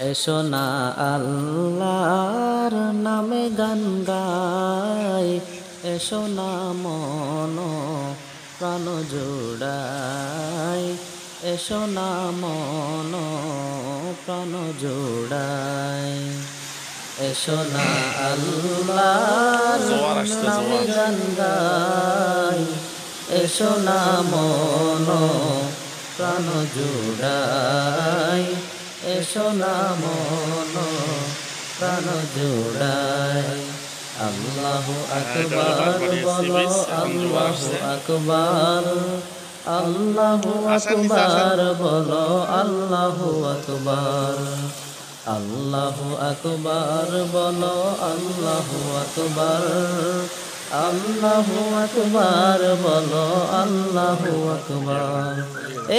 এসো না আল্লাহর নামে গান গাই, এসো না মন প্রাণ জোড়াই, এসো না মন প্রাণ জোড়াই। এসো না আল্লাহর নামে গান গাই, এসো না মন প্রাণ জোড়াই, এসো না মন প্রাণ জোড়াই। আল্লাহু আকবার বলো, আল্লাহু আকবার, আল্লাহু আকবার বলো, আল্লাহু আকবার, আল্লাহু আকবার বলো, আল্লাহু আকবার, আল্লাহু আকবার বলো, আল্লাহু আকবার।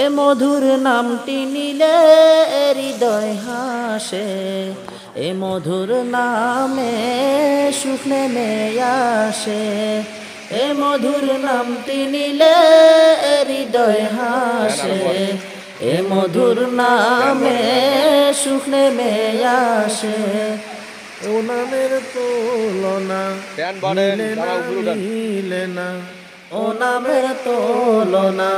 এ মধুর নামটি নিলে হৃদয় হাসে, এ মধুর নামে সুখ নেমে আসে, এ মধুর নামটি নিলে হৃদয় হাসে, এ মধুর নামে সুখ নেমে আসে। ও নামের তুলনা মিলে না, ও নামের তুলনা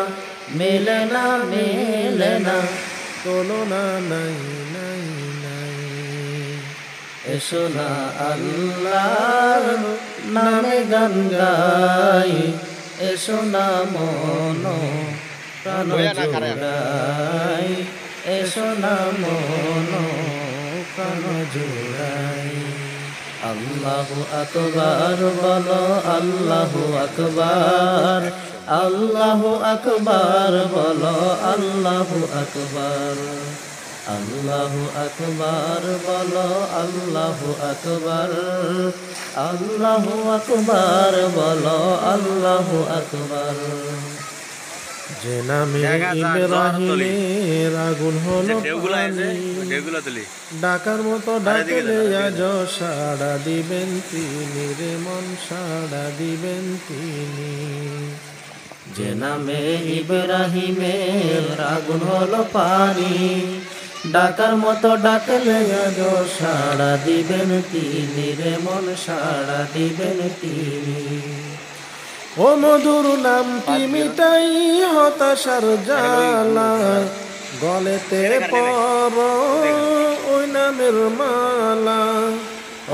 মিলে না, মিলে না, তুলনা নাই নাই নাই। এসো না আল্লাহর নামে গান গাই, এসো না মন প্রাণ জোড়াই, এসো না মন প্রাণ জোড়াই। আল্লাহু আকবার বলো, আল্লাহু আকবার, আল্লাহু আকবার বলো, আল্লাহু আকবার, আল্লাহু আকবার বলো, আল্লাহু আকবার, আল্লাহু আকবার বলো, আল্লাহু আকবার। যে নামে ইব্রাহিমের আগুন হলো পানি, ডাকার মতো ডাকলে আজ সাড়া দিবেন তিনি রে মন, সাড়া দিবেন তিনি। যে নামে ইব্রাহিমের আগুন হলো পানি, ডাকার মতো ডাকলে আজ সাড়া দিবেন তিনি রে মন, সাড়া দিবেন তিনি। ও মধুর নামটি মিটাই হতাশার জ্বালা, গলেতে পর ওই নামের মালা।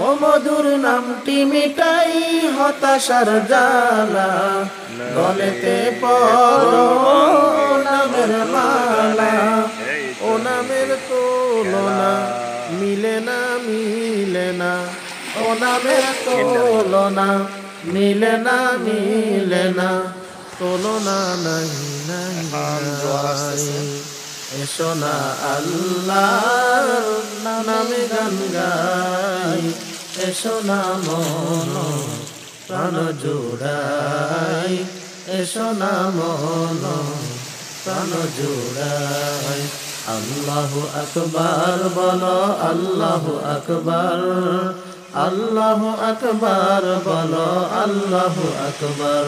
ও মধুর নামটি মিটাই হতাশার জ্বালা, গলেতে পর নামের মালা। ও নামের তুলনা মিলে না, মিলে না, ও নামের তুলনা মিলে না, মিলে না, তুলনা নাই নাই নাই। এসো না আল্লাহর নামে গান গাই, এসো না মন প্রাণ জোড়াই, এসো না মন প্রাণ জোড়াই। আল্লাহু আকবার বলো, আল্লাহু আকবার, আল্লাহু আকবার বলো, আল্লাহু আকবার।